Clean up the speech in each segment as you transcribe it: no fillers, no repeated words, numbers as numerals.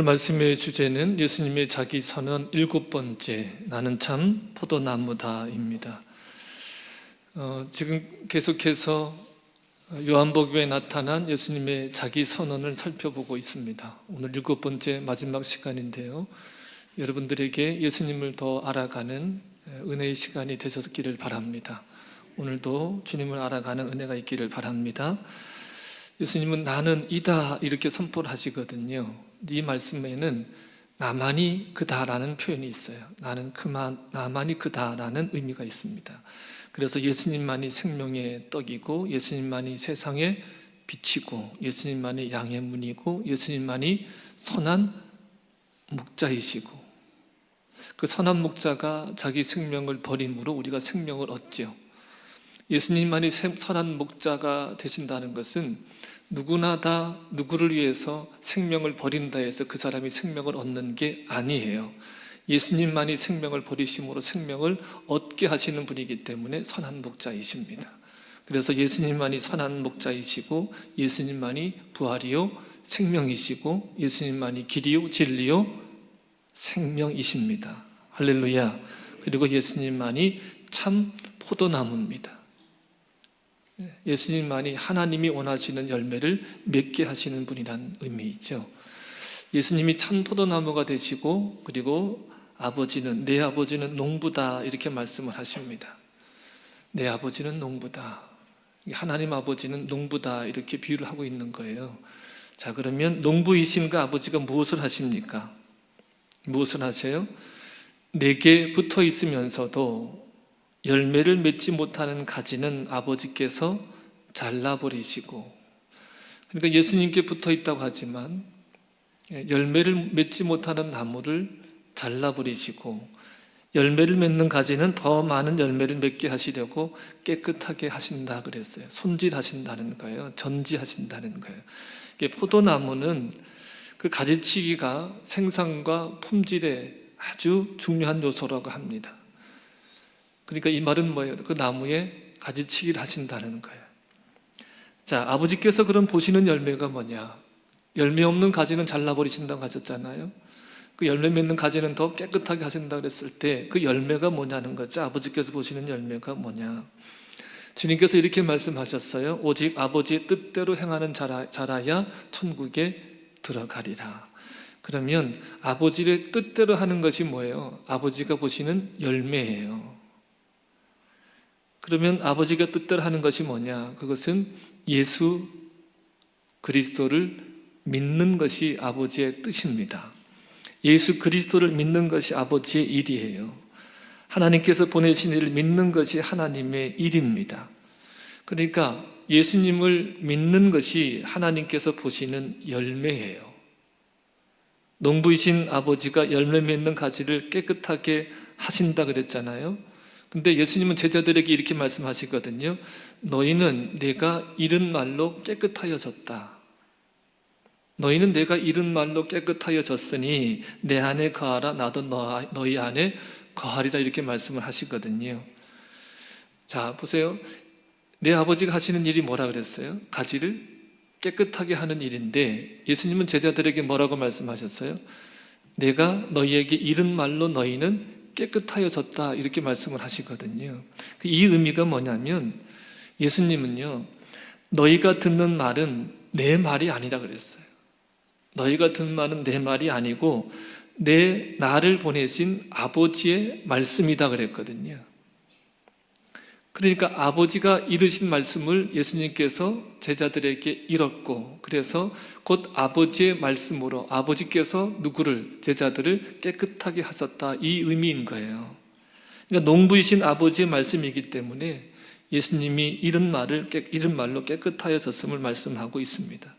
오늘 말씀의 주제는 예수님의 자기 선언 7번째, 나는 참 포도나무다입니다. 지금 계속해서 요한복음에 나타난 예수님의 자기 선언을 살펴보고 있습니다. 오늘 7번째 마지막 시간인데요, 여러분들에게 예수님을 더 알아가는 은혜의 시간이 되셨기를 바랍니다. 오늘도 주님을 알아가는 은혜가 있기를 바랍니다. 예수님은 나는 이다 이렇게 선포를 하시거든요. 이 말씀에는 나만이 그다라는 표현이 있어요. 나만이 그다라는 의미가 있습니다. 그래서 예수님만이 생명의 떡이고, 예수님만이 세상의 빛이고, 예수님만이 양의 문이고, 예수님만이 선한 목자이시고, 그 선한 목자가 자기 생명을 버림으로 우리가 생명을 얻죠. 예수님만이 선한 목자가 되신다는 것은 누구나 다 누구를 위해서 생명을 버린다 해서 그 사람이 생명을 얻는 게 아니에요. 예수님만이 생명을 버리심으로 생명을 얻게 하시는 분이기 때문에 선한 목자이십니다. 그래서 예수님만이 선한 목자이시고, 예수님만이 부활이요 생명이시고, 예수님만이 길이요 진리요 생명이십니다. 할렐루야. 그리고 예수님만이 참 포도나무입니다. 예수님만이 하나님이 원하시는 열매를 맺게 하시는 분이란 의미이죠. 예수님이 참 포도나무가 되시고, 그리고 내 아버지는 농부다 이렇게 말씀을 하십니다. 내 아버지는 농부다, 하나님 아버지는 농부다 이렇게 비유를 하고 있는 거예요. 자, 그러면 농부이신 그 아버지가 무엇을 하십니까? 무엇을 하세요? 내게 붙어 있으면서도 열매를 맺지 못하는 가지는 아버지께서 잘라버리시고, 그러니까 예수님께 붙어 있다고 하지만 열매를 맺지 못하는 나무를 잘라버리시고, 열매를 맺는 가지는 더 많은 열매를 맺게 하시려고 깨끗하게 하신다 그랬어요. 손질하신다는 거예요. 전지하신다는 거예요. 포도나무는 그 가지치기가 생산과 품질에 아주 중요한 요소라고 합니다. 그러니까 이 말은 뭐예요? 그 나무에 가지치기를 하신다는 거예요. 자, 아버지께서 그럼 보시는 열매가 뭐냐? 열매 없는 가지는 잘라버리신다고 하셨잖아요. 그 열매 맺는 가지는 더 깨끗하게 하신다고 그랬을 때 그 열매가 뭐냐는 거죠. 아버지께서 보시는 열매가 뭐냐? 주님께서 이렇게 말씀하셨어요. 오직 아버지의 뜻대로 행하는 자라야 천국에 들어가리라. 그러면 아버지의 뜻대로 하는 것이 뭐예요? 아버지가 보시는 열매예요. 그러면 아버지가 뜻대로 하는 것이 뭐냐? 그것은 예수 그리스도를 믿는 것이 아버지의 뜻입니다. 예수 그리스도를 믿는 것이 아버지의 일이에요. 하나님께서 보내신 일을 믿는 것이 하나님의 일입니다. 그러니까 예수님을 믿는 것이 하나님께서 보시는 열매예요. 농부이신 아버지가 열매 맺는 가지를 깨끗하게 하신다 그랬잖아요. 근데 예수님은 제자들에게 이렇게 말씀하시거든요. 너희는 내가 이른 말로 깨끗하여졌다. 너희는 내가 이른 말로 깨끗하여졌으니 내 안에 거하라, 나도 너희 안에 거하리라 이렇게 말씀을 하시거든요. 자, 보세요. 내 아버지가 하시는 일이 뭐라 그랬어요? 가지를 깨끗하게 하는 일인데, 예수님은 제자들에게 뭐라고 말씀하셨어요? 내가 너희에게 이른 말로 너희는 깨끗하여졌다 이렇게 말씀을 하시거든요. 이 의미가 뭐냐면, 예수님은요, 너희가 듣는 말은 내 말이 아니라 그랬어요. 너희가 듣는 말은 내 말이 아니고 나를 보내신 아버지의 말씀이다 그랬거든요. 그러니까 아버지가 이르신 말씀을 예수님께서 제자들에게 이뤘고, 그래서 곧 아버지의 말씀으로 아버지께서 제자들을 깨끗하게 하셨다, 이 의미인 거예요. 그러니까 농부이신 아버지의 말씀이기 때문에 예수님이 이른 말로 깨끗하여졌음을 말씀하고 있습니다.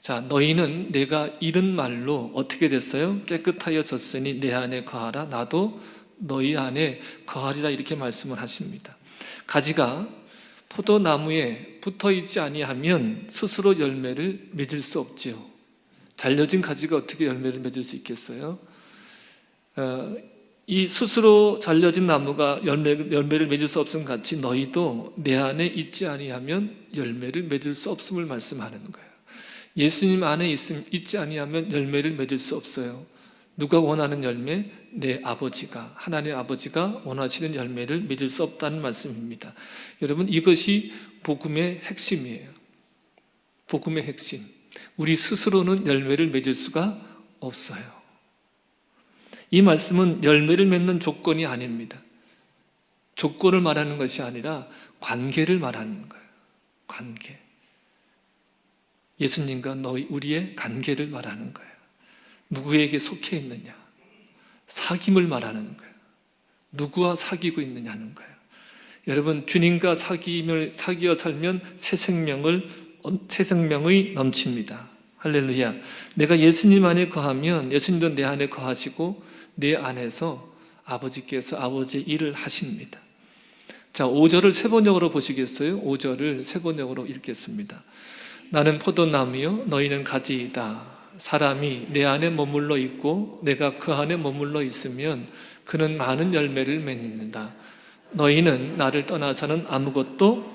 자, 너희는 내가 이른 말로 어떻게 됐어요? 깨끗하여졌으니 내 안에 거하라, 나도 너희 안에 거하리라 이렇게 말씀을 하십니다. 가지가 포도나무에 붙어있지 아니하면 스스로 열매를 맺을 수 없지요. 잘려진 가지가 어떻게 열매를 맺을 수 있겠어요? 이 스스로 잘려진 나무가 열매를 맺을 수 없음 같이 너희도 내 안에 있지 아니하면 열매를 맺을 수 없음을 말씀하는 거예요. 예수님 안에 있지 아니하면 열매를 맺을 수 없어요. 누가 원하는 열매? 내 아버지가, 하나님 아버지가 원하시는 열매를 맺을 수 없다는 말씀입니다. 여러분, 이것이 복음의 핵심이에요. 복음의 핵심. 우리 스스로는 열매를 맺을 수가 없어요. 이 말씀은 열매를 맺는 조건이 아닙니다. 조건을 말하는 것이 아니라 관계를 말하는 거예요. 관계. 예수님과 우리의 관계를 말하는 거예요. 누구에게 속해 있느냐? 사귐을 말하는 거예요. 누구와 사귀고 있느냐는 거예요. 여러분, 주님과 사귀어 살면 새 생명의 넘칩니다. 할렐루야. 내가 예수님 안에 거하면 예수님도 내 안에 거하시고 내 안에서 아버지께서 아버지의 일을 하십니다. 자, 5절을 세 번역으로 보시겠어요? 5절을 세 번역으로 읽겠습니다. 나는 포도나무요 너희는 가지이다. 사람이 내 안에 머물러 있고 내가 그 안에 머물러 있으면 그는 많은 열매를 맺는다. 너희는 나를 떠나서는 아무것도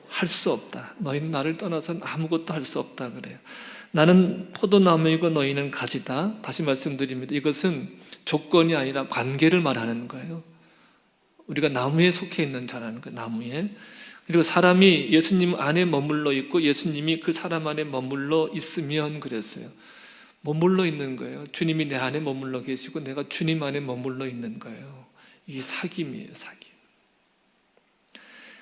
할 수 없다. 너희는 나를 떠나서는 아무것도 할 수 없다 그래요. 나는 포도나무이고 너희는 가지다. 다시 말씀드립니다. 이것은 조건이 아니라 관계를 말하는 거예요. 우리가 나무에 속해 있는 자라는 거예요. 나무에. 그리고 사람이 예수님 안에 머물러 있고 예수님이 그 사람 안에 머물러 있으면 그랬어요. 머물러 있는 거예요. 주님이 내 안에 머물러 계시고 내가 주님 안에 머물러 있는 거예요. 이게 사귐이에요. 사귐.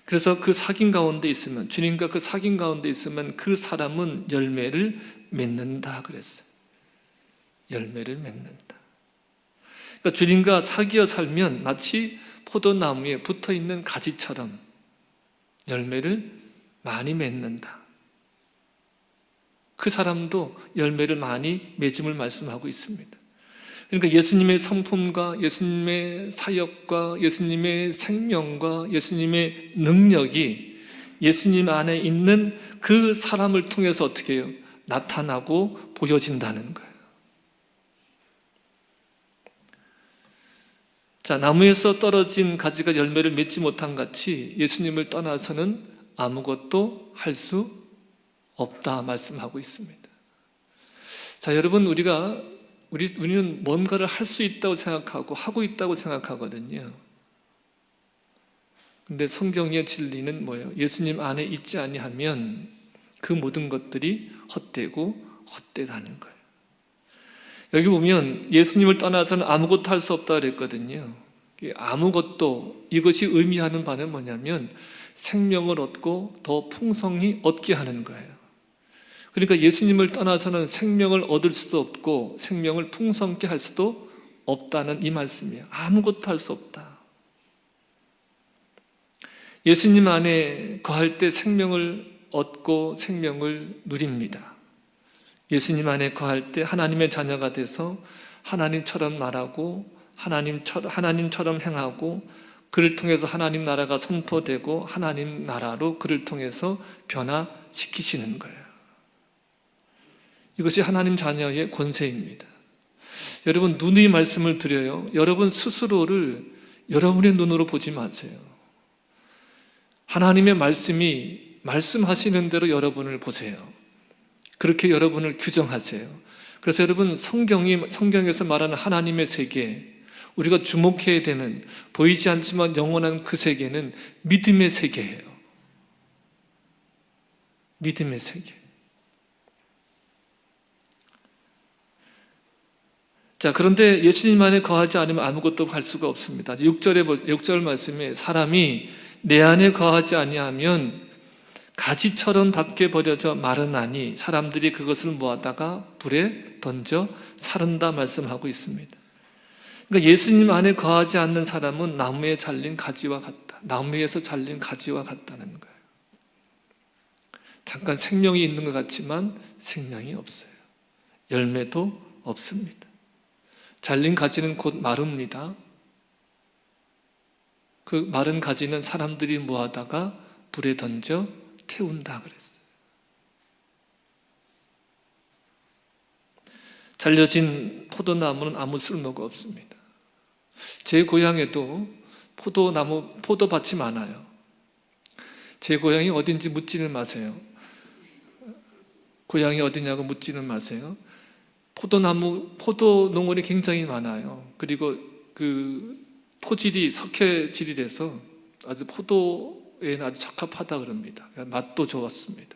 그래서 그 사귐 가운데 있으면, 주님과 그 사귐 가운데 있으면 그 사람은 열매를 맺는다 그랬어요. 열매를 맺는다. 그러니까 주님과 사귀어 살면 마치 포도나무에 붙어있는 가지처럼 열매를 많이 맺는다. 그 사람도 열매를 많이 맺음을 말씀하고 있습니다. 그러니까 예수님의 성품과 예수님의 사역과 예수님의 생명과 예수님의 능력이 예수님 안에 있는 그 사람을 통해서 어떻게 해요? 나타나고 보여진다는 거예요. 자, 나무에서 떨어진 가지가 열매를 맺지 못한 같이 예수님을 떠나서는 아무것도 할 수 없다 말씀하고 있습니다. 자, 여러분, 우리는 뭔가를 할 수 있다고 생각하고 하고 있다고 생각하거든요. 근데 성경의 진리는 뭐예요? 예수님 안에 있지 아니하면 그 모든 것들이 헛되고 헛되다는 거예요. 여기 보면 예수님을 떠나서는 아무것도 할 수 없다 그랬거든요. 아무것도, 이것이 의미하는 바는 뭐냐면 생명을 얻고 더 풍성히 얻게 하는 거예요. 그러니까 예수님을 떠나서는 생명을 얻을 수도 없고 생명을 풍성케 할 수도 없다는 이 말씀이에요. 아무것도 할 수 없다. 예수님 안에 거할 때 생명을 얻고 생명을 누립니다. 예수님 안에 거할 때 하나님의 자녀가 돼서 하나님처럼 말하고 하나님처럼 행하고 그를 통해서 하나님 나라가 선포되고 하나님 나라로 그를 통해서 변화시키시는 거예요. 이것이 하나님 자녀의 권세입니다. 여러분, 눈의 말씀을 드려요. 여러분 스스로를 여러분의 눈으로 보지 마세요. 하나님의 말씀이 말씀하시는 대로 여러분을 보세요. 그렇게 여러분을 규정하세요. 그래서 여러분, 성경에서 말하는 하나님의 세계, 우리가 주목해야 되는 보이지 않지만 영원한 그 세계는 믿음의 세계예요. 믿음의 세계. 자, 그런데 예수님 안에 거하지 않으면 아무것도 할 수가 없습니다. 6절 말씀에 사람이 내 안에 거하지 아니하면 가지처럼 밖에 버려져 마르나니 사람들이 그것을 모아다가 불에 던져 사른다 말씀하고 있습니다. 그러니까 예수님 안에 거하지 않는 사람은 나무에 잘린 가지와 같다. 나무에서 잘린 가지와 같다는 거예요. 잠깐 생명이 있는 것 같지만 생명이 없어요. 열매도 없습니다. 잘린 가지는 곧 마릅니다. 그 마른 가지는 사람들이 모아다가 불에 던져 태운다 그랬어요. 잘려진 포도나무는 아무 쓸모가 없습니다. 제 고향에도 포도밭이 많아요. 제 고향이 어딘지 묻지는 마세요. 고향이 어디냐고 묻지는 마세요. 포도 농원이 굉장히 많아요. 그리고 그 토질이 석회질이 돼서 아주 포도에는 아주 적합하다 그럽니다. 맛도 좋았습니다.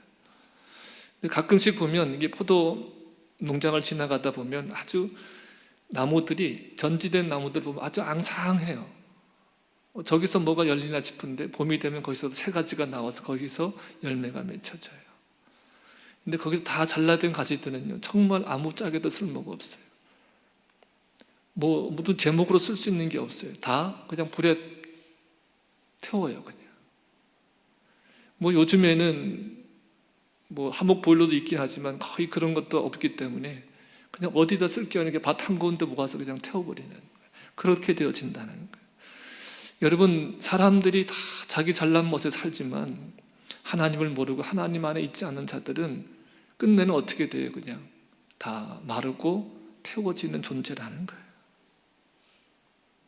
가끔씩 보면 이게 포도 농장을 지나가다 보면 아주 나무들이, 전지된 나무들 보면 아주 앙상해요. 저기서 뭐가 열리나 싶은데 봄이 되면 거기서 새 가지가 나와서 거기서 열매가 맺혀져요. 근데 거기서 다 잘라된 가지들은요, 정말 아무짝에도 쓸모가 없어요. 모든 제목으로 쓸 수 있는 게 없어요. 다 그냥 불에 태워요, 그냥. 요즘에는 화목 보일러도 있긴 하지만 거의 그런 것도 없기 때문에 그냥 어디다 쓸 게 없는 게 밭 한가운데 모아서 그냥 태워버리는 거예요. 그렇게 되어진다는 거예요. 여러분, 사람들이 다 자기 잘난 멋에 살지만 하나님을 모르고 하나님 안에 있지 않는 자들은 끝내는 어떻게 돼요? 그냥 다 마르고 태워지는 존재라는 거예요.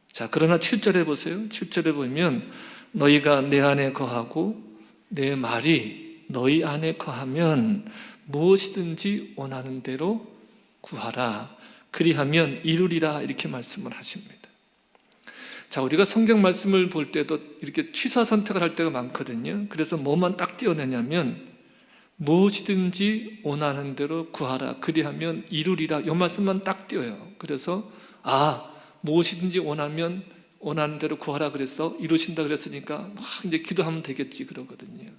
자, 그러나 7절에 보세요. 7절에 보면 너희가 내 안에 거하고 내 말이 너희 안에 거하면 무엇이든지 원하는 대로 구하라. 그리하면 이루리라. 이렇게 말씀을 하십니다. 자, 우리가 성경 말씀을 볼 때도 이렇게 취사 선택을 할 때가 많거든요. 그래서 뭐만 딱 띄어내냐면 무엇이든지 원하는 대로 구하라. 그리하면 이루리라. 이 말씀만 딱 띄어요. 그래서 무엇이든지 원하는 대로 구하라 그래서 이루신다 그랬으니까 이제 기도하면 되겠지 그러거든요.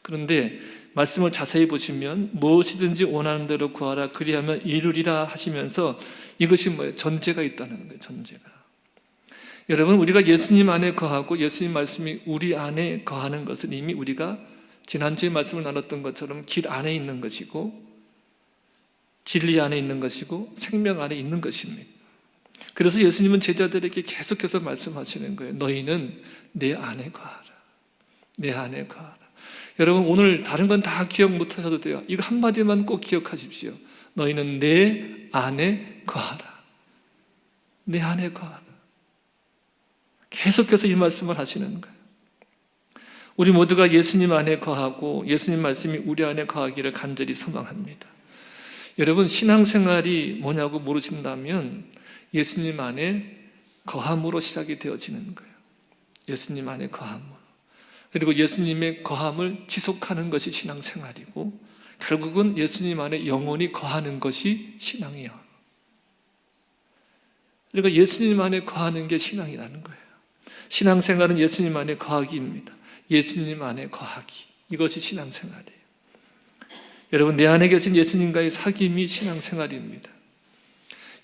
그런데 말씀을 자세히 보시면 무엇이든지 원하는 대로 구하라 그리하면 이루리라 하시면서 이것이 뭐예요? 전제가 있다는 거예요. 전제가. 여러분, 우리가 예수님 안에 거하고 예수님 말씀이 우리 안에 거하는 것은 이미 우리가 지난주에 말씀을 나눴던 것처럼 길 안에 있는 것이고 진리 안에 있는 것이고 생명 안에 있는 것입니다. 그래서 예수님은 제자들에게 계속해서 말씀하시는 거예요. 너희는 내 안에 거하라. 내 안에 거하라. 여러분, 오늘 다른 건 다 기억 못 하셔도 돼요. 이거 한마디만 꼭 기억하십시오. 너희는 내 안에 거하라. 내 안에 거하라. 계속해서 이 말씀을 하시는 거예요. 우리 모두가 예수님 안에 거하고 예수님 말씀이 우리 안에 거하기를 간절히 소망합니다. 여러분, 신앙생활이 뭐냐고 물으신다면 예수님 안에 거함으로 시작이 되어지는 거예요. 예수님 안에 거함으로. 그리고 예수님의 거함을 지속하는 것이 신앙생활이고 결국은 예수님 안에 영원히 거하는 것이 신앙이에요. 그러니까 예수님 안에 거하는 게 신앙이라는 거예요. 신앙생활은 예수님 안에 거하기입니다. 예수님 안에 거하기. 이것이 신앙생활이에요. 여러분, 내 안에 계신 예수님과의 사귐이 신앙생활입니다.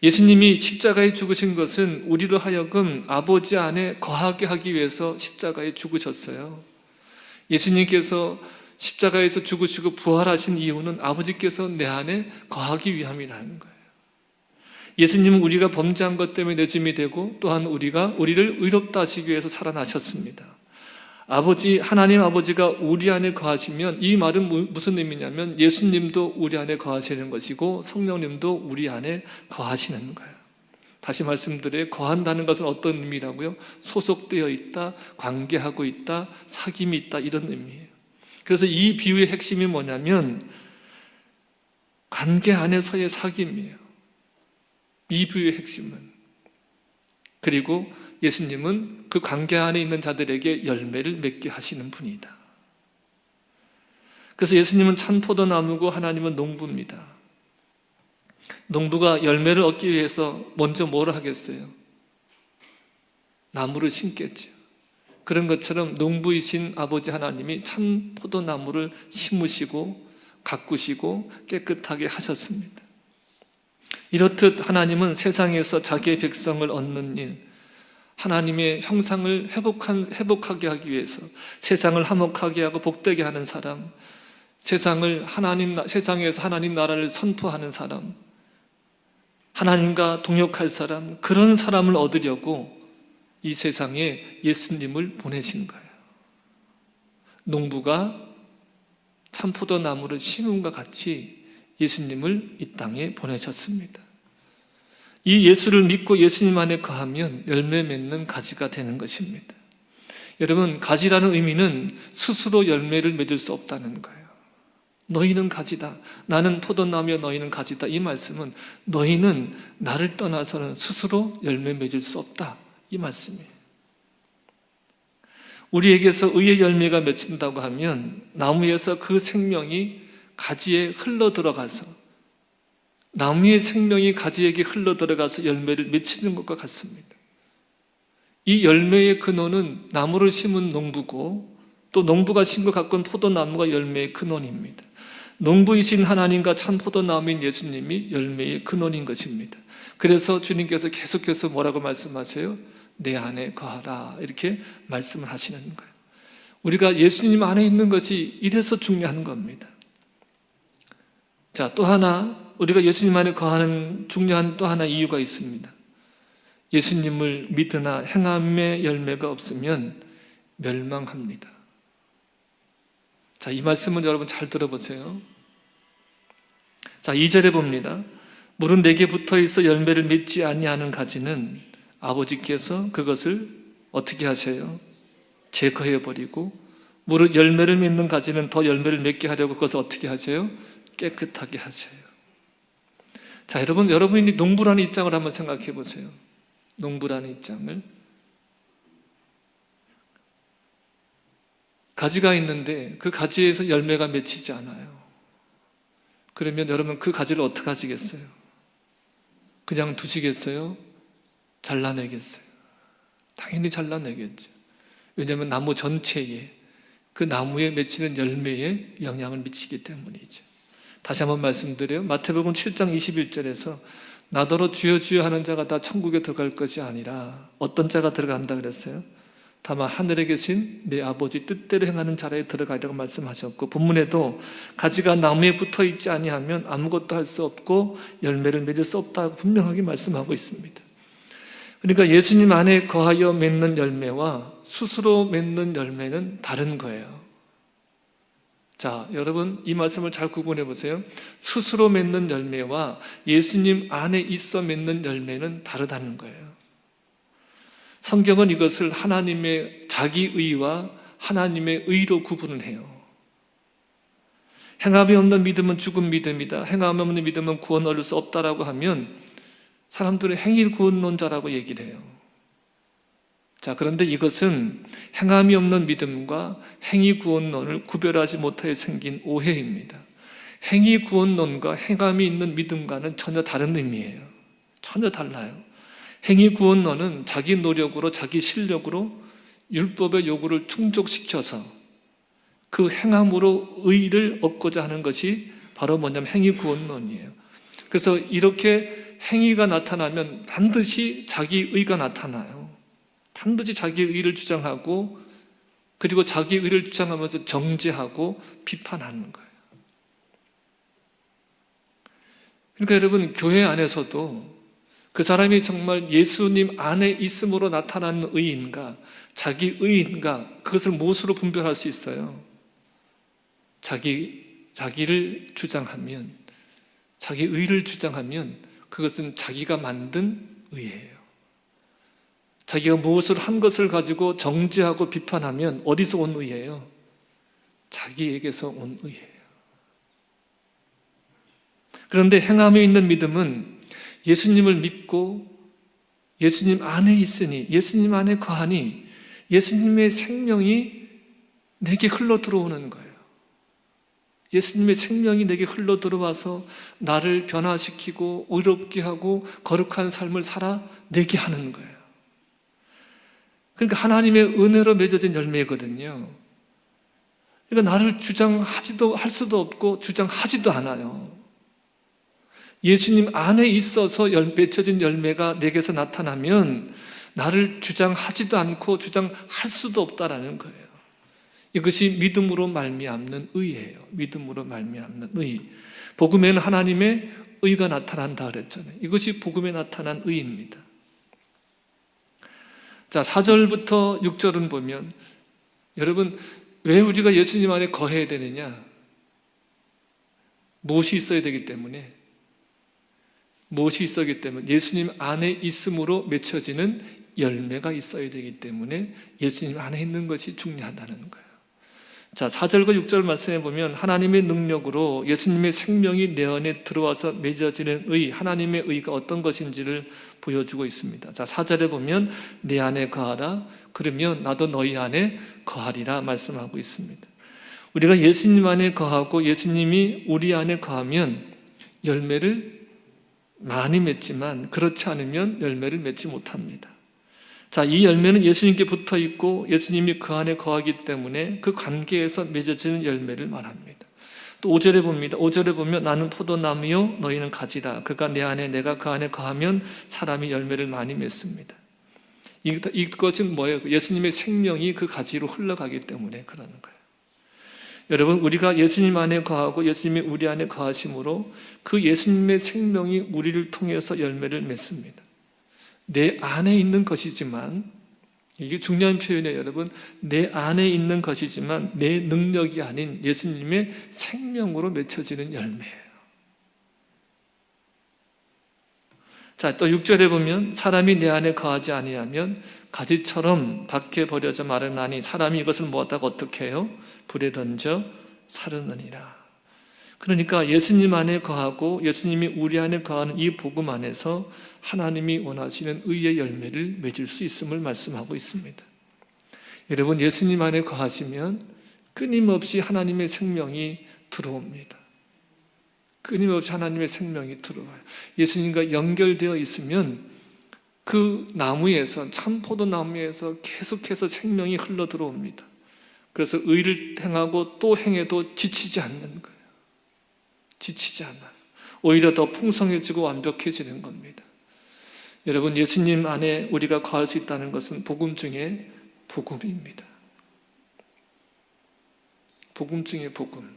예수님이 십자가에 죽으신 것은 우리로 하여금 아버지 안에 거하게 하기 위해서 십자가에 죽으셨어요. 예수님께서 십자가에서 죽으시고 부활하신 이유는 아버지께서 내 안에 거하기 위함이라는 거예요. 예수님은 우리가 범죄한 것 때문에 내짐이 되고 또한 우리를 의롭다 하시기 위해서 살아나셨습니다. 하나님 아버지가 우리 안에 거하시면 이 말은 무슨 의미냐면 예수님도 우리 안에 거하시는 것이고 성령님도 우리 안에 거하시는 거예요. 다시 말씀드려요. 거한다는 것은 어떤 의미라고요? 소속되어 있다, 관계하고 있다, 사귐이 있다, 이런 의미예요. 그래서 이 비유의 핵심이 뭐냐면 관계 안에서의 사귐이에요. 이 비유의 핵심은. 그리고 예수님은 그 관계 안에 있는 자들에게 열매를 맺게 하시는 분이다. 그래서 예수님은 참 포도나무고 하나님은 농부입니다. 농부가 열매를 얻기 위해서 먼저 뭘 하겠어요? 나무를 심겠죠. 그런 것처럼 농부이신 아버지 하나님이 참 포도나무를 심으시고 가꾸시고 깨끗하게 하셨습니다. 이렇듯 하나님은 세상에서 자기의 백성을 얻는 일, 하나님의 형상을 회복하게 하기 위해서 세상을 화목하게 하고 복되게 하는 사람, 세상에서 하나님 나라를 선포하는 사람, 하나님과 동역할 사람, 그런 사람을 얻으려고 이 세상에 예수님을 보내신 거예요. 농부가 참포도나무를 심음과 같이 예수님을 이 땅에 보내셨습니다. 이 예수를 믿고 예수님 안에 거하면 열매 맺는 가지가 되는 것입니다. 여러분, 가지라는 의미는 스스로 열매를 맺을 수 없다는 거예요. 너희는 가지다. 나는 포도나무여 너희는 가지다. 이 말씀은 너희는 나를 떠나서는 스스로 열매 맺을 수 없다. 이 말씀이에요. 우리에게서 의의 열매가 맺힌다고 하면 나무에서 그 생명이 가지에 흘러 들어가서 나무의 생명이 가지에게 흘러 들어가서 열매를 맺히는 것과 같습니다. 이 열매의 근원은 나무를 심은 농부고 또 농부가 심고 가꾼 포도나무가 열매의 근원입니다. 농부이신 하나님과 참 포도나무인 예수님이 열매의 근원인 것입니다. 그래서 주님께서 계속해서 뭐라고 말씀하세요? 내 안에 거하라 이렇게 말씀을 하시는 거예요. 우리가 예수님 안에 있는 것이 이래서 중요한 겁니다. 자, 또 하나 우리가 예수님 안에 거하는 중요한 또 하나 이유가 있습니다. 예수님을 믿으나 행함의 열매가 없으면 멸망합니다. 자, 이 말씀은 여러분 잘 들어보세요. 자, 2절에 봅니다. 물은 내게 붙어 있어 열매를 맺지 아니하는 가지는 아버지께서 그것을 어떻게 하세요? 제거해 버리고 물은 열매를 맺는 가지는 더 열매를 맺게 하려고 그것을 어떻게 하세요? 깨끗하게 하세요. 자, 여러분이 농부라는 입장을 한번 생각해 보세요. 농부라는 입장을. 가지가 있는데 그 가지에서 열매가 맺히지 않아요. 그러면 여러분 그 가지를 어떻게 하시겠어요? 그냥 두시겠어요? 잘라내겠어요? 당연히 잘라내겠죠. 왜냐하면 나무 전체에 그 나무에 맺히는 열매에 영향을 미치기 때문이죠. 다시 한번 말씀드려요. 마태복음 7장 21절에서 나더러 주여 주여 하는 자가 다 천국에 들어갈 것이 아니라 어떤 자가 들어간다 그랬어요? 다만 하늘에 계신 내 아버지 뜻대로 행하는 자라에 들어가리라고 말씀하셨고, 본문에도 가지가 나무에 붙어 있지 아니하면 아무것도 할 수 없고 열매를 맺을 수 없다고 분명하게 말씀하고 있습니다. 그러니까 예수님 안에 거하여 맺는 열매와 스스로 맺는 열매는 다른 거예요. 자, 여러분 이 말씀을 잘 구분해 보세요. 스스로 맺는 열매와 예수님 안에 있어 맺는 열매는 다르다는 거예요. 성경은 이것을 하나님의 자기의와 하나님의 의로 구분을 해요. 행함이 없는 믿음은 죽은 믿음이다. 행함이 없는 믿음은 구원 얻을 수 없다라고 하면 사람들은 행위 구원론자라고 얘기를 해요. 자, 그런데 이것은 행함이 없는 믿음과 행위 구원론을 구별하지 못하여 생긴 오해입니다. 행위 구원론과 행함이 있는 믿음과는 전혀 다른 의미예요. 전혀 달라요. 행위 구원론은 자기 노력으로 자기 실력으로 율법의 요구를 충족시켜서 그 행함으로 의를 얻고자 하는 것이 바로 뭐냐면 행위 구원론이에요. 그래서 이렇게 행위가 나타나면 반드시 자기 의가 나타나요. 반드시 자기 의를 주장하고 그리고 자기 의를 주장하면서 정죄하고 비판하는 거예요. 그러니까 여러분 교회 안에서도 그 사람이 정말 예수님 안에 있음으로 나타나는 의인가 자기 의인가 그것을 무엇으로 분별할 수 있어요? 자기를 주장하면 자기 의를 주장하면 그것은 자기가 만든 의예요. 자기가 무엇을 한 것을 가지고 정죄하고 비판하면 어디서 온 의예요? 자기에게서 온 의예요. 그런데 행함에 있는 믿음은 예수님을 믿고 예수님 안에 있으니 예수님 안에 거하니 예수님의 생명이 내게 흘러 들어오는 거예요. 예수님의 생명이 내게 흘러 들어와서 나를 변화시키고 의롭게 하고 거룩한 삶을 살아내게 하는 거예요. 그러니까 하나님의 은혜로 맺어진 열매거든요. 그러니까 나를 주장하지도 할 수도 없고 주장하지도 않아요. 예수님 안에 있어서 맺혀진 열매가 내게서 나타나면 나를 주장하지도 않고 주장할 수도 없다라는 거예요. 이것이 믿음으로 말미암는 의예요. 믿음으로 말미암는 의. 복음에는 하나님의 의가 나타난다 그랬잖아요. 이것이 복음에 나타난 의입니다. 자, 4절부터 6절은 보면 여러분 왜 우리가 예수님 안에 거해야 되느냐? 무엇이 있어야 되기 때문에 무엇이 있었기 때문에 예수님 안에 있음으로 맺혀지는 열매가 있어야 되기 때문에 예수님 안에 있는 것이 중요하다는 거예요. 자, 4절과 6절 말씀해 보면 하나님의 능력으로 예수님의 생명이 내 안에 들어와서 맺어지는 의, 하나님의 의가 어떤 것인지를 보여주고 있습니다. 자, 4절에 보면 내 안에 거하라, 그러면 나도 너희 안에 거하리라 말씀하고 있습니다. 우리가 예수님 안에 거하고 예수님이 우리 안에 거하면 열매를 많이 맺지만 그렇지 않으면 열매를 맺지 못합니다. 자, 이 열매는 예수님께 붙어 있고 예수님이 그 안에 거하기 때문에 그 관계에서 맺어지는 열매를 말합니다. 또 5절에 봅니다. 5절에 보면 나는 포도나무요 너희는 가지라. 그가 내 안에 내가 그 안에 거하면 사람이 열매를 많이 맺습니다. 이것은 뭐예요? 예수님의 생명이 그 가지로 흘러가기 때문에 그러는 거예요. 여러분, 우리가 예수님 안에 거하고 예수님이 우리 안에 거하심으로 그 예수님의 생명이 우리를 통해서 열매를 맺습니다. 내 안에 있는 것이지만, 이게 중요한 표현이에요, 여러분. 내 안에 있는 것이지만 내 능력이 아닌 예수님의 생명으로 맺혀지는 열매예요. 자, 또 6절에 보면 사람이 내 안에 거하지 아니하면 가지처럼 밖에 버려져 마르나니 사람이 이것을 모았다가 어떻게 해요? 불에 던져 사르느니라. 그러니까 예수님 안에 거하고 예수님이 우리 안에 거하는 이 복음 안에서 하나님이 원하시는 의의 열매를 맺을 수 있음을 말씀하고 있습니다. 여러분, 예수님 안에 거하시면 끊임없이 하나님의 생명이 들어옵니다. 끊임없이 하나님의 생명이 들어와요. 예수님과 연결되어 있으면 그 나무에서, 참 포도나무에서 계속해서 생명이 흘러 들어옵니다. 그래서 의를 행하고 또 행해도 지치지 않는 거예요. 지치지 않아요. 오히려 더 풍성해지고 완벽해지는 겁니다. 여러분, 예수님 안에 우리가 거할 수 있다는 것은 복음 중에 복음입니다. 복음 중에 복음.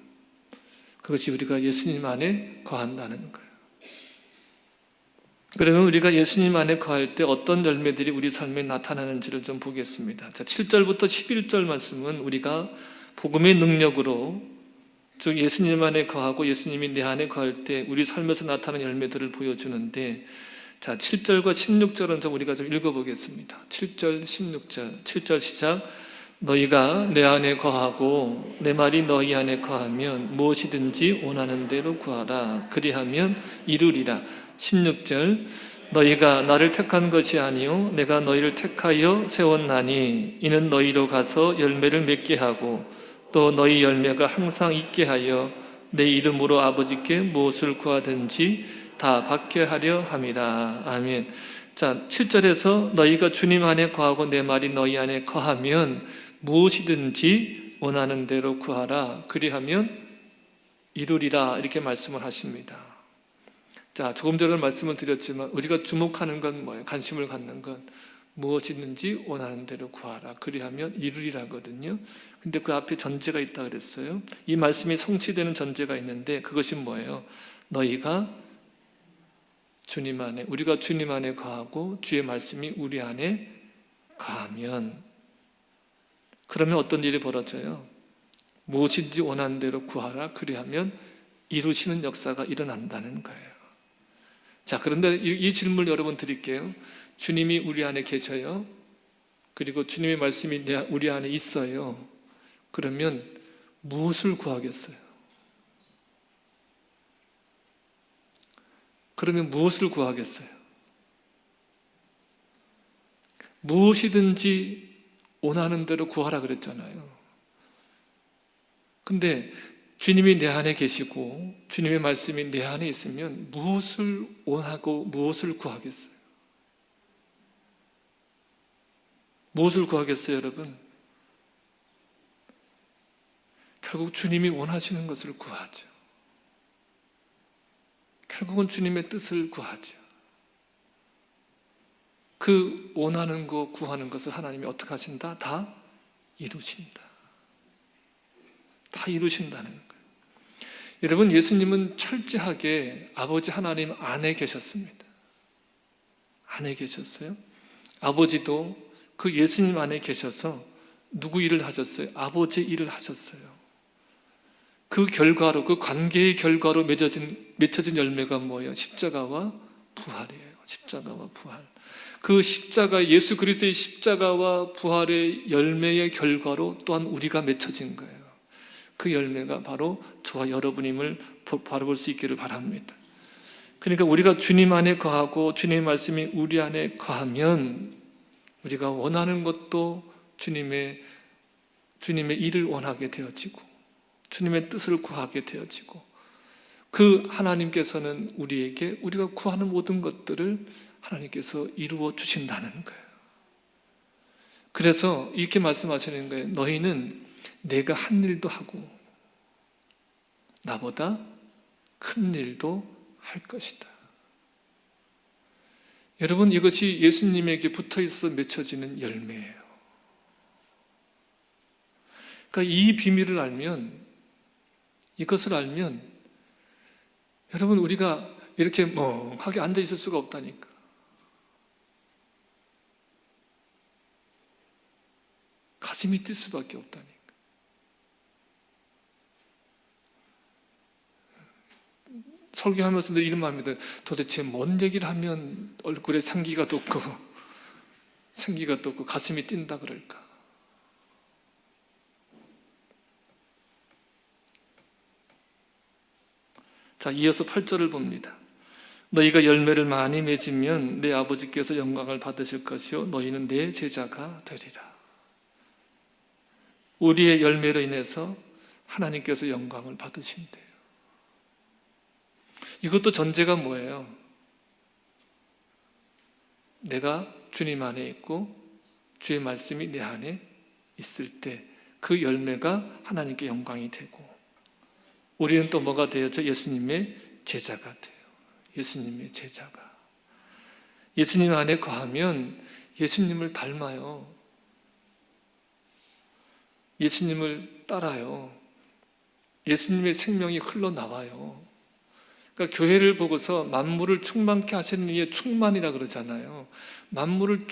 그것이 우리가 예수님 안에 거한다는 거예요. 그러면 우리가 예수님 안에 거할 때 어떤 열매들이 우리 삶에 나타나는지를 좀 보겠습니다. 자, 7절부터 11절 말씀은 우리가 복음의 능력으로, 즉 예수님 안에 거하고 예수님이 내 안에 거할 때 우리 삶에서 나타나는 열매들을 보여주는데, 자, 7절과 16절은 좀 우리가 좀 읽어보겠습니다. 7절, 16절. 7절 시작. 너희가 내 안에 거하고 내 말이 너희 안에 거하면 무엇이든지 원하는 대로 구하라. 그리하면 이루리라. 16절. 너희가 나를 택한 것이 아니요 내가 너희를 택하여 세웠나니 이는 너희로 가서 열매를 맺게 하고 또 너희 열매가 항상 있게 하여 내 이름으로 아버지께 무엇을 구하든지 다 받게 하려 함이라. 아멘. 자, 7절에서 너희가 주님 안에 거하고 내 말이 너희 안에 거하면 무엇이든지 원하는 대로 구하라. 그리하면 이루리라. 이렇게 말씀을 하십니다. 자, 조금 전에 말씀을 드렸지만 우리가 주목하는 건 뭐예요? 관심을 갖는 건 무엇이든지 원하는 대로 구하라. 그리하면 이루리라거든요. 근데 그 앞에 전제가 있다 그랬어요. 이 말씀이 성취되는 전제가 있는데 그것이 뭐예요? 너희가 주님 안에, 우리가 주님 안에 거하고 주의 말씀이 우리 안에 거하면, 그러면 어떤 일이 벌어져요? 무엇인지 원하는 대로 구하라. 그리하면 이루시는 역사가 일어난다는 거예요. 자, 그런데 이 질문을 여러분 드릴게요. 주님이 우리 안에 계셔요. 그리고 주님의 말씀이 우리 안에 있어요. 그러면 무엇을 구하겠어요? 그러면 무엇을 구하겠어요? 무엇이든지 원하는 대로 구하라 그랬잖아요. 근데 주님이 내 안에 계시고 주님의 말씀이 내 안에 있으면 무엇을 원하고 무엇을 구하겠어요? 무엇을 구하겠어요, 여러분? 결국 주님이 원하시는 것을 구하죠. 결국은 주님의 뜻을 구하죠. 그 원하는 거, 구하는 것을 하나님이 어떻게 하신다? 다 이루신다. 다 이루신다는 거예요. 여러분, 예수님은 철저하게 아버지 하나님 안에 계셨습니다. 안에 계셨어요. 아버지도 그 예수님 안에 계셔서 누구 일을 하셨어요? 아버지 일을 하셨어요. 그 결과로, 그 관계의 결과로 맺혀진 열매가 뭐예요? 십자가와 부활이에요. 십자가와 부활. 그 십자가, 예수 그리스도의 십자가와 부활의 열매의 결과로 또한 우리가 맺혀진 거예요. 그 열매가 바로 저와 여러분임을 바라볼 수 있기를 바랍니다. 그러니까 우리가 주님 안에 거하고 주님의 말씀이 우리 안에 거하면 우리가 원하는 것도 주님의 일을 원하게 되어지고 주님의 뜻을 구하게 되어지고 그 하나님께서는 우리에게 우리가 구하는 모든 것들을 하나님께서 이루어 주신다는 거예요. 그래서 이렇게 말씀하시는 거예요. 너희는 내가 한 일도 하고 나보다 큰 일도 할 것이다. 여러분, 이것이 예수님에게 붙어 있어 맺혀지는 열매예요. 그러니까 이 비밀을 알면, 이것을 알면 여러분, 우리가 이렇게 멍하게 앉아 있을 수가 없다니까. 가슴이 뛸 수밖에 없다니까. 설교하면서 늘 이런 마음이 들어요. 도대체 뭔 얘기를 하면 얼굴에 생기가 돋고 가슴이 뛴다 그럴까? 자, 이어서 8절을 봅니다. 너희가 열매를 많이 맺으면 내 아버지께서 영광을 받으실 것이요 너희는 내 제자가 되리라. 우리의 열매로 인해서 하나님께서 영광을 받으신대요. 이것도 전제가 뭐예요? 내가 주님 안에 있고 주의 말씀이 내 안에 있을 때 그 열매가 하나님께 영광이 되고 우리는 또 뭐가 되어져? 예수님의 제자가 돼요. 예수님의 제자가. 예수님 안에 거하면 예수님을 닮아요. 예수님을 따라요. 예수님의 생명이 흘러나와요. 그러니까 교회를 보고서 만물을 충만케 하시는 이의 충만이라 그러잖아요. 만물을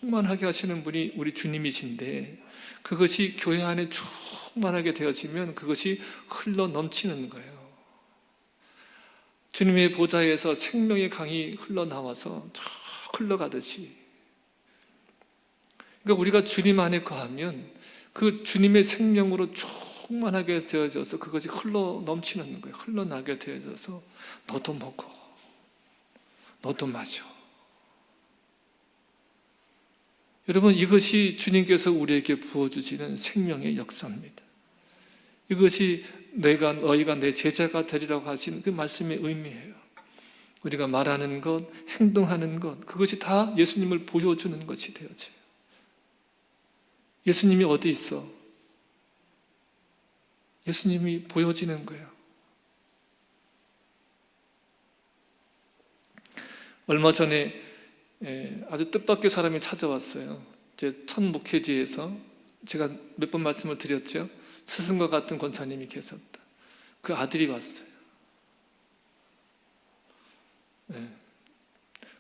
충만하게 하시는 분이 우리 주님이신데 그것이 교회 안에 충만하게 되어지면 그것이 흘러 넘치는 거예요. 주님의 보좌에서 생명의 강이 흘러나와서 쫙 흘러가듯이. 그러니까 우리가 주님 안에 거하면 그 주님의 생명으로 충만하게 되어져서 그것이 흘러 넘치는 거예요. 흘러나게 되어져서 너도 먹어, 너도 마셔. 여러분, 이것이 주님께서 우리에게 부어주시는 생명의 역사입니다. 이것이 너희가 내 제자가 되리라고 하신 그 말씀의 의미예요. 우리가 말하는 것, 행동하는 것, 그것이 다 예수님을 보여주는 것이 되어져요. 예수님이 어디 있어? 예수님이 보여지는 거예요. 얼마 전에 아주 뜻밖의 사람이 찾아왔어요. 제 첫 목회지에서 제가 몇 번 말씀을 드렸죠. 스승과 같은 권사님이 계셨다. 그 아들이 왔어요.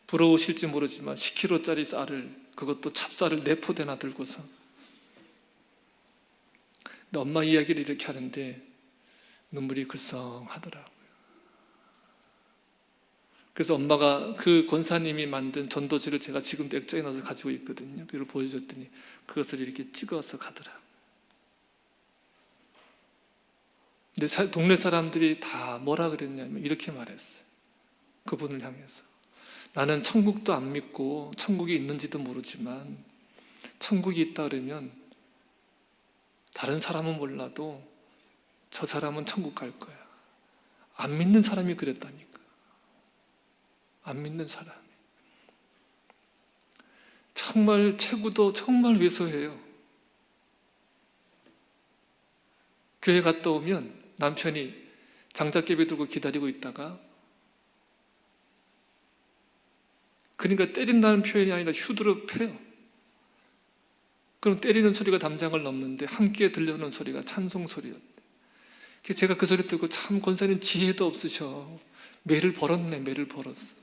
부러우실지 모르지만 10kg짜리 쌀을, 그것도 찹쌀을 4포대나 들고서, 근데 엄마 이야기를 이렇게 하는데 눈물이 글썽하더라고요. 그래서 엄마가 그 권사님이 만든 전도지를 제가 지금도 액자에 넣어서 가지고 있거든요. 그걸 보여줬더니 그것을 이렇게 찍어서 가더라고요. 근데 동네 사람들이 다 뭐라 그랬냐면 이렇게 말했어요. 그분을 향해서. 나는 천국도 안 믿고 천국이 있는지도 모르지만 천국이 있다 그러면 다른 사람은 몰라도 저 사람은 천국 갈 거야. 안 믿는 사람이 그랬다니까. 안 믿는 사람이. 정말 체구도 정말 왜소해요. 교회 갔다 오면 남편이 장작개비 들고 기다리고 있다가, 그러니까 때린다는 표현이 아니라 휴드로 패요. 그럼 때리는 소리가 담장을 넘는데 함께 들려오는 소리가 찬송 소리였대. 제가 그 소리 듣고 참 권사님 지혜도 없으셔. 매를 벌었네, 매를 벌었어.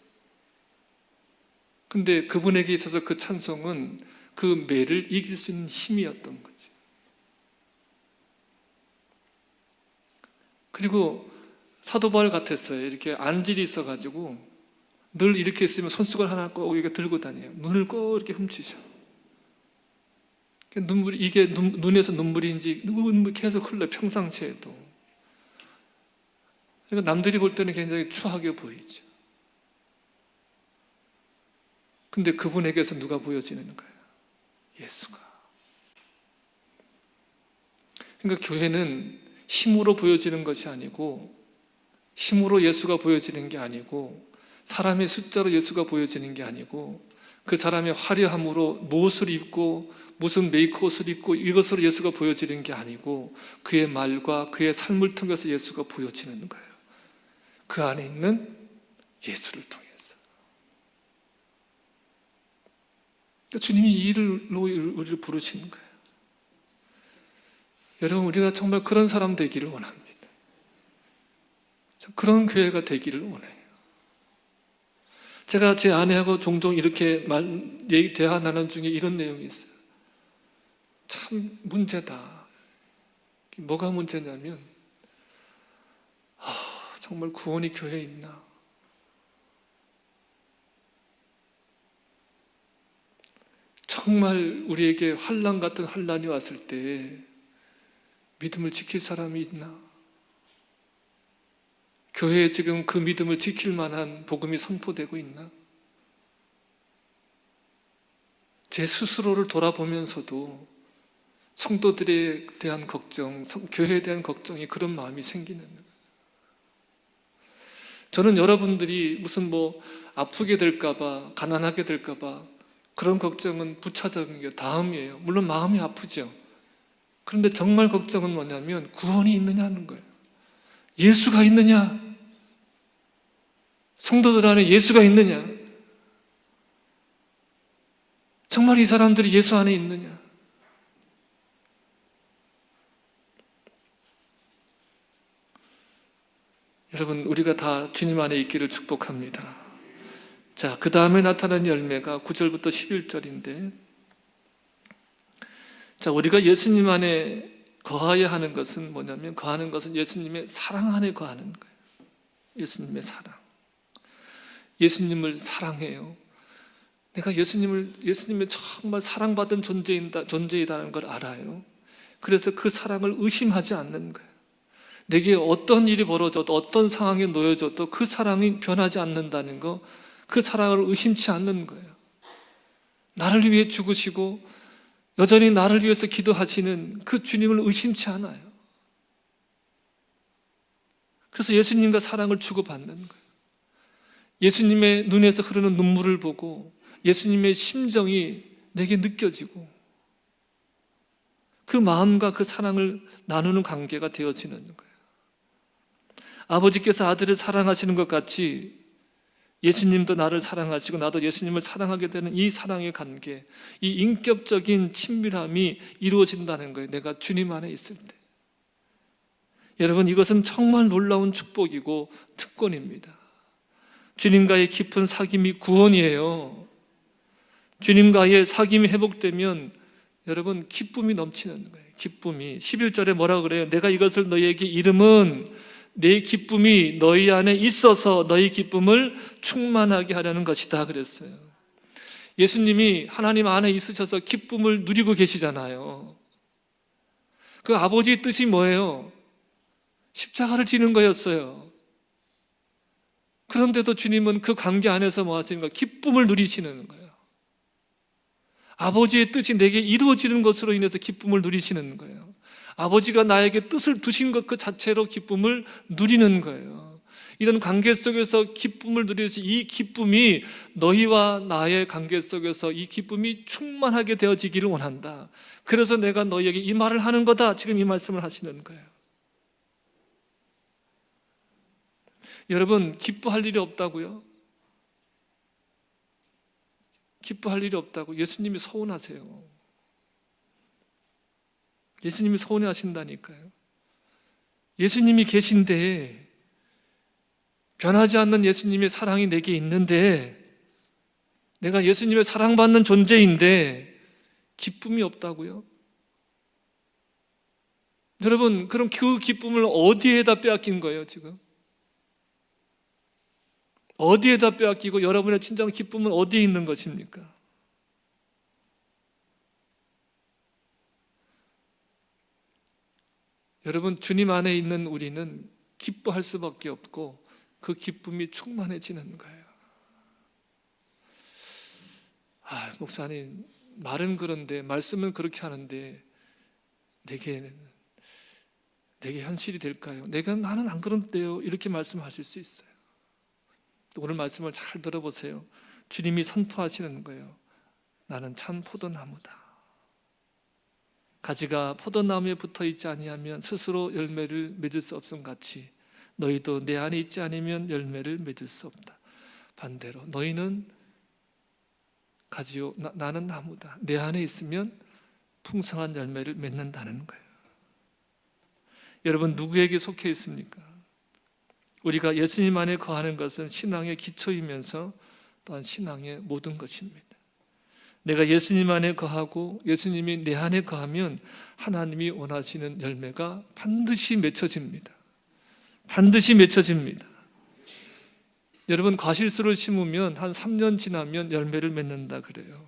근데 그분에게 있어서 그 찬송은 그 매를 이길 수 있는 힘이었던 거지. 그리고 사도 바울 같았어요. 이렇게 안질이 있어가지고 늘 이렇게 있으면 손수건 하나 꼭 이렇게 들고 다녀요. 눈을 꼭 이렇게 훔치셔. 눈물이 이게 눈에서 눈물인지 계속 흘러 평상시에도. 그러니까 남들이 볼 때는 굉장히 추하게 보이죠. 근데 그분에게서 누가 보여지는 거예요? 예수가. 그러니까 교회는 힘으로 보여지는 것이 아니고, 힘으로 예수가 보여지는 게 아니고, 사람의 숫자로 예수가 보여지는 게 아니고, 그 사람의 화려함으로 무엇을 입고 무슨 메이크업을 입고 이것으로 예수가 보여지는 게 아니고, 그의 말과 그의 삶을 통해서 예수가 보여지는 거예요. 그 안에 있는 예수를 통해서. 주님이 이 일로 우리를 부르시는 거예요. 여러분, 우리가 정말 그런 사람 되기를 원합니다. 그런 교회가 되기를 원해요. 제가 제 아내하고 종종 이렇게 대화 나누는 중에 이런 내용이 있어요. 참 문제다. 뭐가 문제냐면, 정말 구원이 교회에 있나? 정말 우리에게 환난 같은 환난이 왔을 때 믿음을 지킬 사람이 있나? 교회에 지금 그 믿음을 지킬 만한 복음이 선포되고 있나? 제 스스로를 돌아보면서도 성도들에 대한 걱정, 교회에 대한 걱정이 그런 마음이 생기는 거예요. 저는 여러분들이 무슨 아프게 될까봐, 가난하게 될까봐 그런 걱정은 부차적인 게 다음이에요. 물론 마음이 아프죠. 그런데 정말 걱정은 뭐냐면 구원이 있느냐는 거예요. 예수가 있느냐? 성도들 안에 예수가 있느냐? 정말 이 사람들이 예수 안에 있느냐? 여러분, 우리가 다 주님 안에 있기를 축복합니다. 자, 그 다음에 나타난 열매가 9절부터 11절인데, 자, 우리가 예수님 안에 거하여야 하는 것은 뭐냐면, 거하는 것은 예수님의 사랑 안에 거하는 거예요. 예수님의 사랑. 예수님을 사랑해요. 내가 예수님의 정말 사랑받은 존재이다는 걸 알아요. 그래서 그 사랑을 의심하지 않는 거예요. 내게 어떤 일이 벌어져도, 어떤 상황에 놓여져도 그 사랑이 변하지 않는다는 거, 그 사랑을 의심치 않는 거예요. 나를 위해 죽으시고 여전히 나를 위해서 기도하시는 그 주님을 의심치 않아요. 그래서 예수님과 사랑을 주고받는 거예요. 예수님의 눈에서 흐르는 눈물을 보고 예수님의 심정이 내게 느껴지고 그 마음과 그 사랑을 나누는 관계가 되어지는 거예요. 아버지께서 아들을 사랑하시는 것 같이 예수님도 나를 사랑하시고 나도 예수님을 사랑하게 되는 이 사랑의 관계, 이 인격적인 친밀함이 이루어진다는 거예요. 내가 주님 안에 있을 때. 여러분, 이것은 정말 놀라운 축복이고 특권입니다. 주님과의 깊은 사귐이 구원이에요. 주님과의 사귐이 회복되면 여러분 기쁨이 넘치는 거예요. 기쁨이. 11절에 뭐라고 그래요? 내가 이것을 너희에게 이름은 내 기쁨이 너희 안에 있어서 너희 기쁨을 충만하게 하려는 것이다 그랬어요. 예수님이 하나님 안에 있으셔서 기쁨을 누리고 계시잖아요. 그 아버지의 뜻이 뭐예요? 십자가를 지는 거였어요. 그런데도 주님은 그 관계 안에서 뭐 하시는가? 기쁨을 누리시는 거예요. 아버지의 뜻이 내게 이루어지는 것으로 인해서 기쁨을 누리시는 거예요. 아버지가 나에게 뜻을 두신 것 그 자체로 기쁨을 누리는 거예요. 이런 관계 속에서 기쁨을 누리듯이 이 기쁨이 너희와 나의 관계 속에서 이 기쁨이 충만하게 되어지기를 원한다. 그래서 내가 너희에게 이 말을 하는 거다. 지금 이 말씀을 하시는 거예요. 여러분, 기뻐할 일이 없다고요? 기뻐할 일이 없다고 예수님이 서운하세요. 예수님이 서운해 하신다니까요. 예수님이 계신데, 변하지 않는 예수님의 사랑이 내게 있는데, 내가 예수님의 사랑받는 존재인데 기쁨이 없다고요? 여러분, 그럼 그 기쁨을 어디에다 빼앗긴 거예요, 지금? 어디에다 빼앗기고 여러분의 진정 기쁨은 어디에 있는 것입니까? 여러분, 주님 안에 있는 우리는 기뻐할 수밖에 없고 그 기쁨이 충만해지는 거예요. 목사님, 말은 그런데, 말씀은 그렇게 하는데 내게 현실이 될까요? 나는 안 그런데요. 이렇게 말씀하실 수 있어요. 오늘 말씀을 잘 들어보세요. 주님이 선포하시는 거예요. 나는 참 포도나무다. 가지가 포도나무에 붙어 있지 아니하면 스스로 열매를 맺을 수 없음 같이 너희도 내 안에 있지 않으면 열매를 맺을 수 없다. 반대로 너희는 가지요, 나는 나무다. 내 안에 있으면 풍성한 열매를 맺는다는 거예요. 여러분, 누구에게 속해 있습니까? 우리가 예수님 안에 거하는 것은 신앙의 기초이면서 또한 신앙의 모든 것입니다. 내가 예수님 안에 거하고 예수님이 내 안에 거하면 하나님이 원하시는 열매가 반드시 맺혀집니다. 반드시 맺혀집니다. 여러분, 과실수를 심으면 한 3년 지나면 열매를 맺는다 그래요.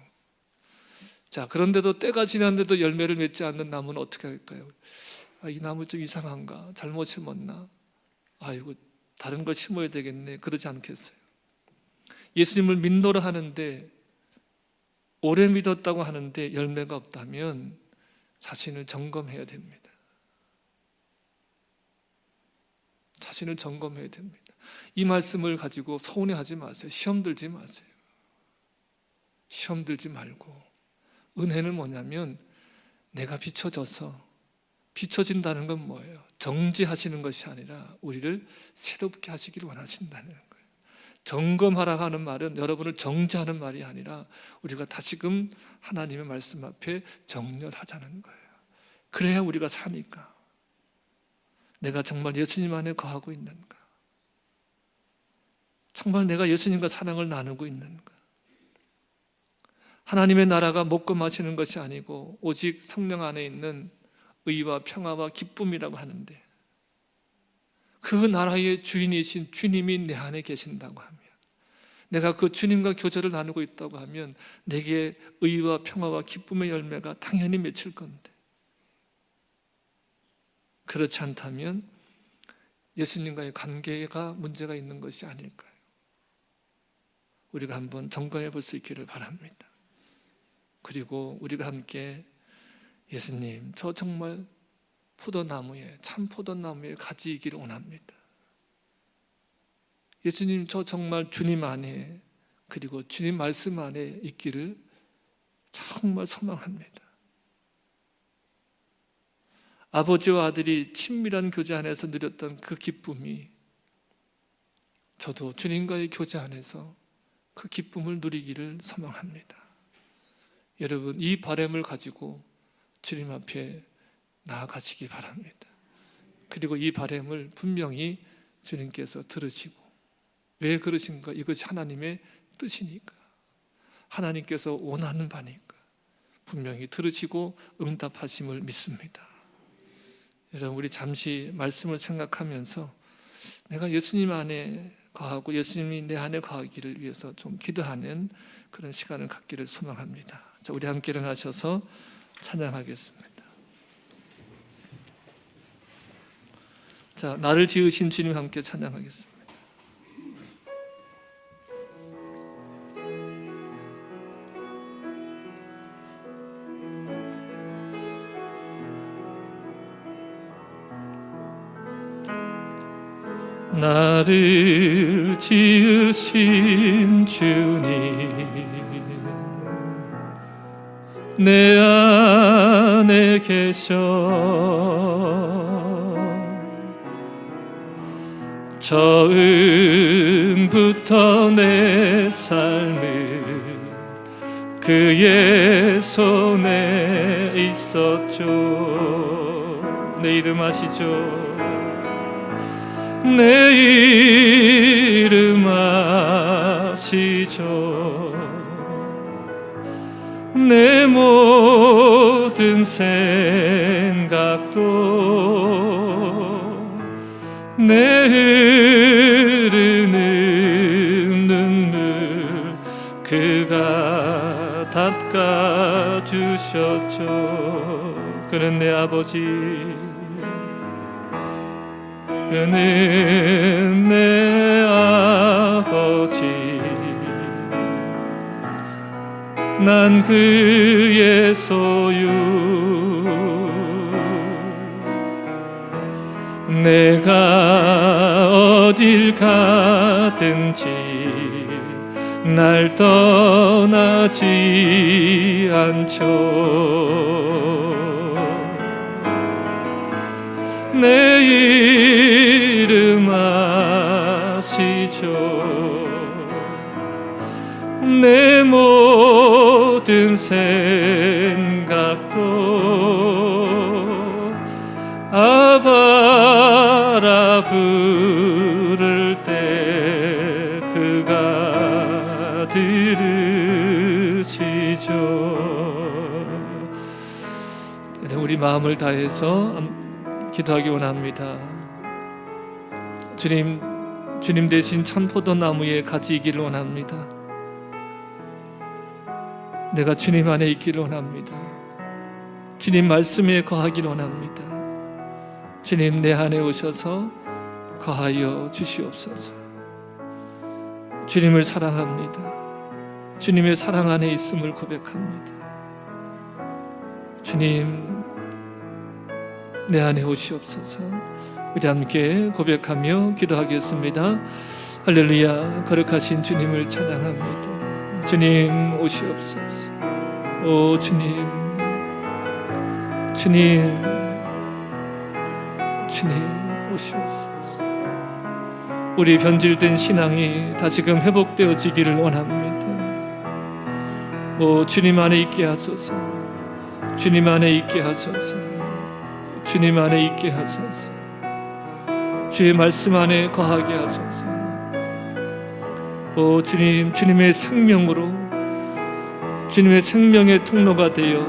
자, 그런데도 때가 지났는데도 열매를 맺지 않는 나무는 어떻게 할까요? 이 나무 좀 이상한가? 잘못 심었나? 이거 다른 걸 심어야 되겠네. 그러지 않겠어요? 예수님을 믿노라 하는데, 오래 믿었다고 하는데 열매가 없다면 자신을 점검해야 됩니다. 자신을 점검해야 됩니다. 이 말씀을 가지고 서운해하지 마세요. 시험 들지 마세요. 시험 들지 말고, 은혜는 뭐냐면 내가 비춰진다는 건 뭐예요? 정지하시는 것이 아니라 우리를 새롭게 하시기를 원하신다는 거예요. 점검하라 하는 말은 여러분을 정지하는 말이 아니라 우리가 다시금 하나님의 말씀 앞에 정렬하자는 거예요. 그래야 우리가 사니까. 내가 정말 예수님 안에 거하고 있는가? 정말 내가 예수님과 사랑을 나누고 있는가? 하나님의 나라가 먹고 마시는 것이 아니고 오직 성령 안에 있는 의와 평화와 기쁨이라고 하는데, 그 나라의 주인이신 주님이 내 안에 계신다고 하면, 내가 그 주님과 교제를 나누고 있다고 하면 내게 의와 평화와 기쁨의 열매가 당연히 맺힐 건데, 그렇지 않다면 예수님과의 관계가 문제가 있는 것이 아닐까요? 우리가 한번 점검해 볼 수 있기를 바랍니다. 그리고 우리가 함께 예수님, 저 정말 참 포도나무에 가지이기를 원합니다. 예수님, 저 정말 주님 안에, 그리고 주님 말씀 안에 있기를 정말 소망합니다. 아버지와 아들이 친밀한 교제 안에서 누렸던 그 기쁨이, 저도 주님과의 교제 안에서 그 기쁨을 누리기를 소망합니다. 여러분, 이 바람을 가지고 주님 앞에 나아가시기 바랍니다. 그리고 이 바람을 분명히 주님께서 들으시고, 왜 그러신가? 이것이 하나님의 뜻이니까, 하나님께서 원하는 바니까 분명히 들으시고 응답하심을 믿습니다. 여러분, 우리 잠시 말씀을 생각하면서 내가 예수님 안에 거하고 예수님이 내 안에 거하기를 위해서 좀 기도하는 그런 시간을 갖기를 소망합니다. 자, 우리 함께 일어나셔서 찬양하겠습니다. 자, 나를 지으신 주님 함께 찬양하겠습니다. 나를 지으신 주님, 내 안에 계셔 처음부터 내 삶을 그의 손에 있었죠. 내 이름 아시죠? 내 이름 아시죠? 내 모든 생각도 내 흐르는 눈물 그가 닦아주셨죠. 그는 내 아버지, 그는 내 아버지, 난 그의 소유. 내가 어딜 가든지 날 떠나지 않죠. 내 이름 아시죠. 내 모든 생각도 아바라 부를 때 그가 들으시죠. 우리 마음을 다해서 기도하기 원합니다. 주님 대신 참포도나무에 같이 있기를 원합니다. 내가 주님 안에 있기를 원합니다. 주님 말씀에 거하기를 원합니다. 주님 내 안에 오셔서 거하여 주시옵소서. 주님을 사랑합니다. 주님의 사랑 안에 있음을 고백합니다. 주님 내 안에 오시옵소서. 우리 함께 고백하며 기도하겠습니다. 할렐루야. 거룩하신 주님을 찬양합니다. 주님 오시옵소서. 오 주님, 주님 오시옵소서. 우리 변질된 신앙이 다시금 회복되어지기를 원합니다. 오 주님 안에 있게 하소서. 주님 안에 있게 하소서. 주님 안에 있게 하소서. 주의 말씀 안에 거하게 하소서. 오 주님, 주님의 생명으로, 주님의 생명의 통로가 되어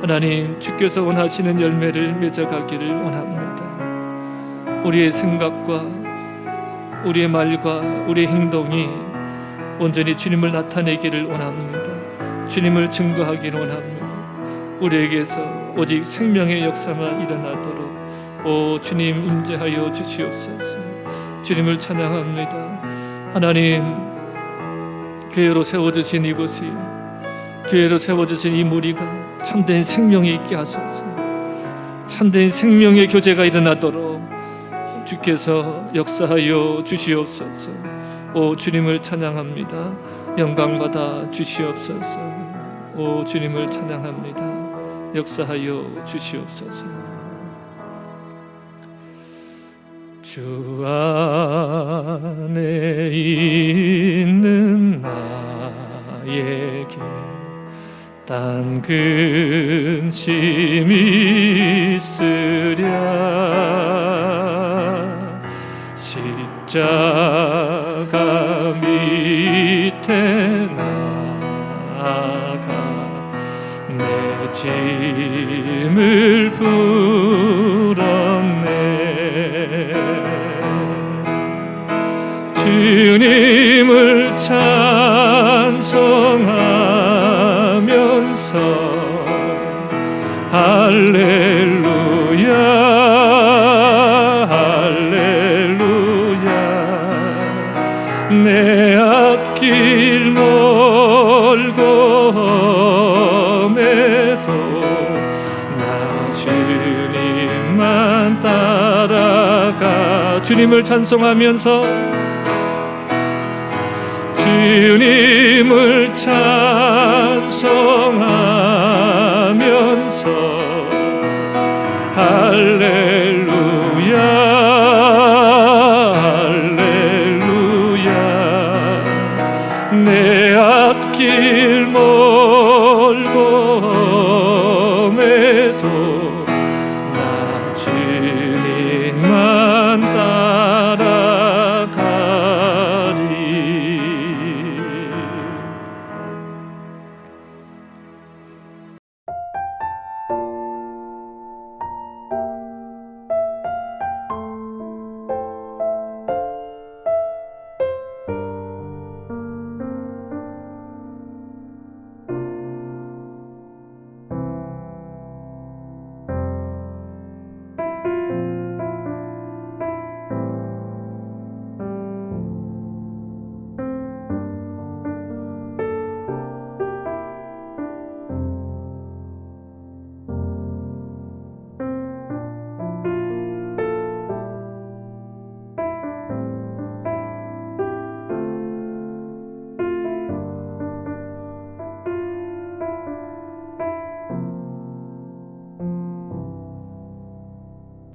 하나님 주께서 원하시는 열매를 맺어가기를 원합니다. 우리의 생각과 우리의 말과 우리의 행동이 온전히 주님을 나타내기를 원합니다. 주님을 증거하기를 원합니다. 우리에게서 오직 생명의 역사만 일어나도록 오 주님 임재하여 주시옵소서. 주님을 찬양합니다. 하나님, 교회로 세워주신 이곳이, 교회로 세워주신 이 무리가 참된 생명이 있게 하소서. 참된 생명의 교제가 일어나도록 주께서 역사하여 주시옵소서. 오 주님을 찬양합니다. 영광받아 주시옵소서. 오 주님을 찬양합니다. 역사하여 주시옵소서. 주 안에 있는 나에게 딴 근심이 있으랴. 십자가 밑에 나아가 내 짐을 풀었네. 주님을 찬송하면서 할렐루야 할렐루야. 내 앞길 멀고 험해도 나 주님만 따라가. 주님을 찬송하면서 주님을 찬송하면서 할렐루야 할렐루야. 내 앞길 멀고